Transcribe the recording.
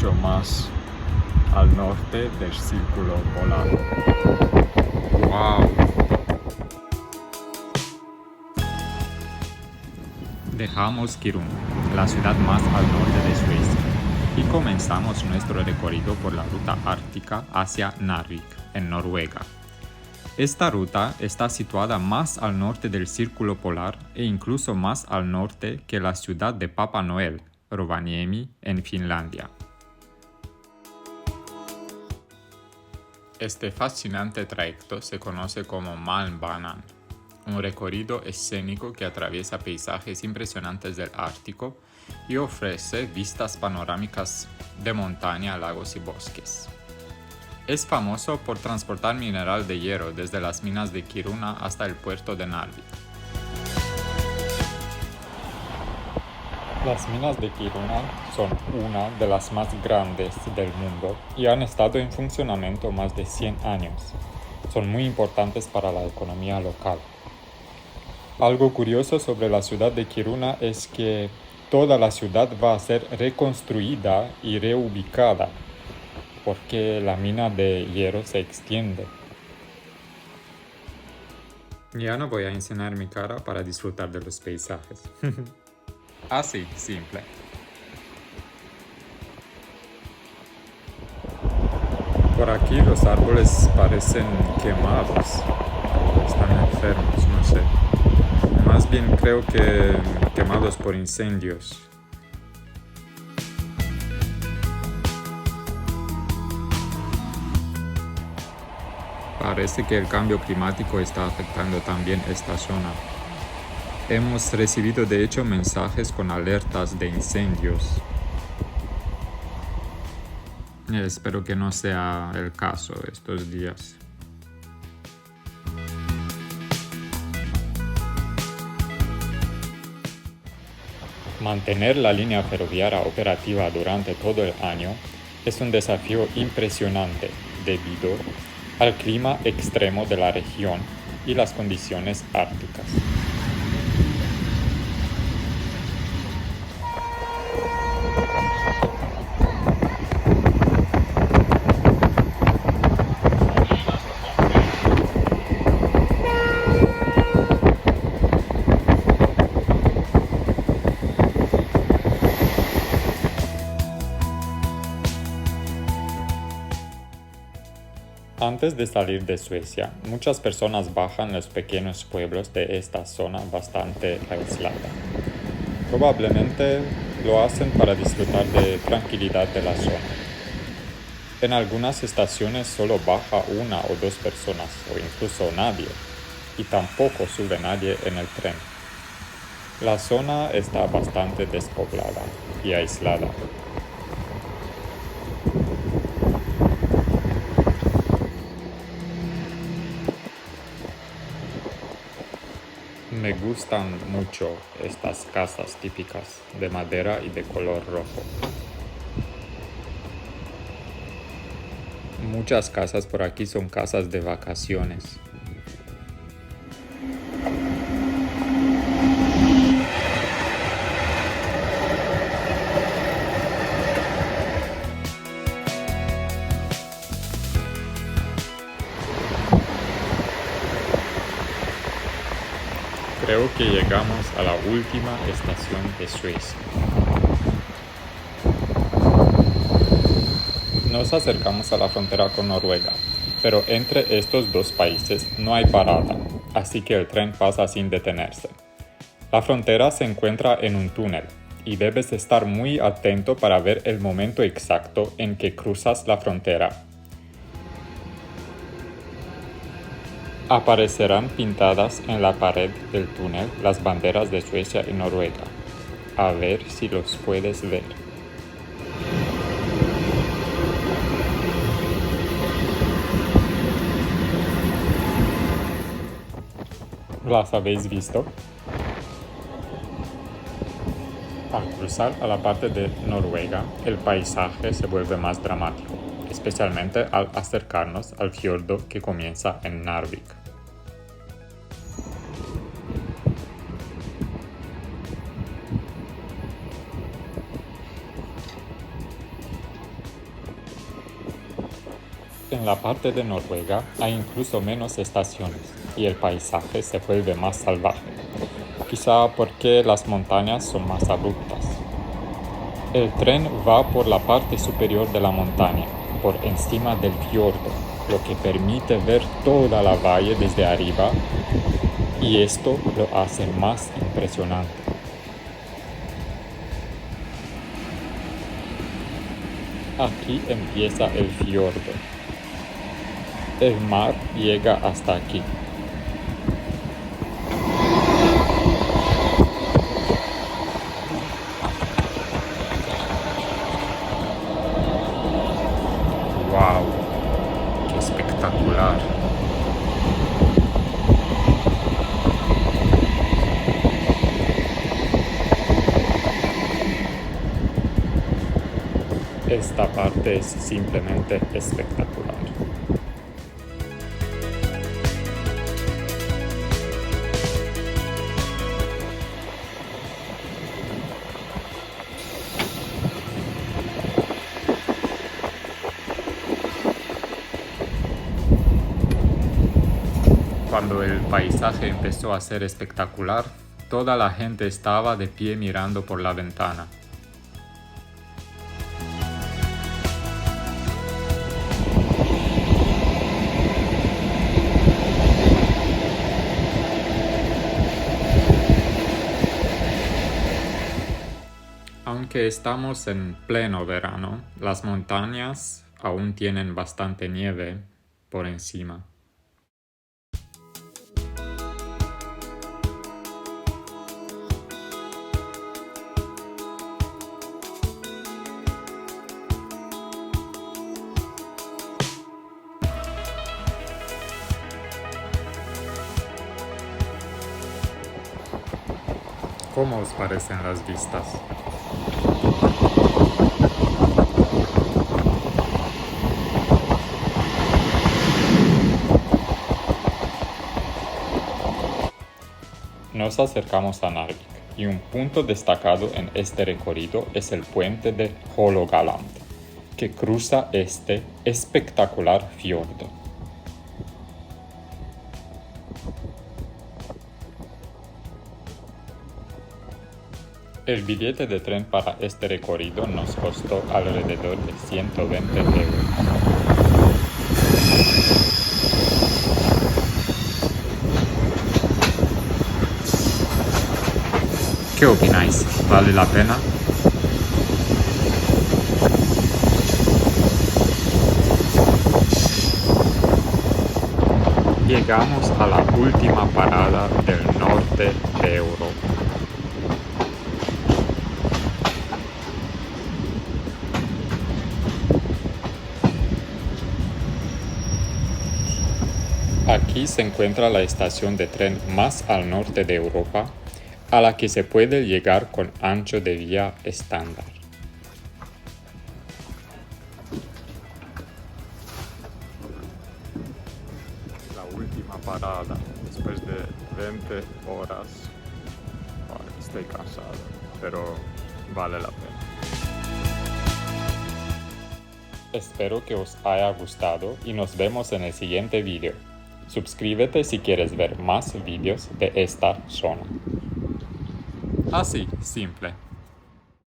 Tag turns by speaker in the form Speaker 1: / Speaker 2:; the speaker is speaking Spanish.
Speaker 1: mucho más al norte del círculo polar. ¡Wow! Dejamos Kiruna, la ciudad más al norte de Suecia, y comenzamos nuestro recorrido por la ruta ártica hacia Narvik, en Noruega. Esta ruta está situada más al norte del círculo polar e incluso más al norte que la ciudad de Papua Noel, Rovaniemi, en Finlandia. Este fascinante trayecto se conoce como Malmbanan, un recorrido escénico que atraviesa paisajes impresionantes del Ártico y ofrece vistas panorámicas de montaña, lagos y bosques. Es famoso por transportar mineral de hierro desde las minas de Kiruna hasta el puerto de Narvik. Las minas de Kiruna son una de las más grandes del mundo y han estado en funcionamiento más de 100 años. Son muy importantes para la economía local. Algo curioso sobre la ciudad de Kiruna es que toda la ciudad va a ser reconstruida y reubicada porque la mina de hierro se extiende. Ya no voy a enseñar mi cara para disfrutar de los paisajes. Así, simple. Por aquí los árboles parecen quemados. Están enfermos, no sé. Más bien creo que quemados por incendios. Parece que el cambio climático está afectando también esta zona. Hemos recibido de hecho mensajes con alertas de incendios. Espero que no sea el caso estos días. Mantener la línea ferroviaria operativa durante todo el año es un desafío impresionante debido al clima extremo de la región y las condiciones árticas. Antes de salir de Suecia, muchas personas bajan los pequeños pueblos de esta zona bastante aislada. Probablemente lo hacen para disfrutar de tranquilidad de la zona. En algunas estaciones solo baja una o dos personas o incluso nadie, y tampoco sube nadie en el tren. La zona está bastante despoblada y aislada. Me gustan mucho estas casas típicas de madera y de color rojo. Muchas casas por aquí son casas de vacaciones. Creo que llegamos a la última estación de Suecia. Nos acercamos a la frontera con Noruega, pero entre estos dos países no hay parada, así que el tren pasa sin detenerse. La frontera se encuentra en un túnel y debes estar muy atento para ver el momento exacto en que cruzas la frontera. Aparecerán pintadas en la pared del túnel las banderas de Suecia y Noruega. A ver si los puedes ver. ¿Las habéis visto? Al cruzar a la parte de Noruega, el paisaje se vuelve más dramático, especialmente al acercarnos al fiordo que comienza en Narvik. En la parte de Noruega hay incluso menos estaciones y el paisaje se vuelve más salvaje, quizá porque las montañas son más abruptas. El tren va por la parte superior de la montaña, por encima del fiordo, lo que permite ver toda la valle desde arriba y esto lo hace más impresionante. Aquí empieza el fiordo. El mar llega hasta aquí. ¡Wow! ¡Qué espectacular! Esta parte es simplemente espectacular. Cuando el paisaje empezó a ser espectacular, toda la gente estaba de pie mirando por la ventana. Aunque estamos en pleno verano, las montañas aún tienen bastante nieve por encima. ¿Cómo os parecen las vistas? Nos acercamos a Narvik y un punto destacado en este recorrido es el puente de Hålogaland, que cruza este espectacular fiordo. El billete de tren para este recorrido nos costó alrededor de 120 euros. ¿Qué opináis? ¿Vale la pena? Llegamos a la última parada del norte de Europa. Aquí se encuentra la estación de tren más al norte de Europa, a la que se puede llegar con ancho de vía estándar. La última parada, después de 20 horas. Estoy cansado, pero vale la pena. Espero que os haya gustado y nos vemos en el siguiente video. Suscríbete si quieres ver más vídeos de esta zona. Así, simple.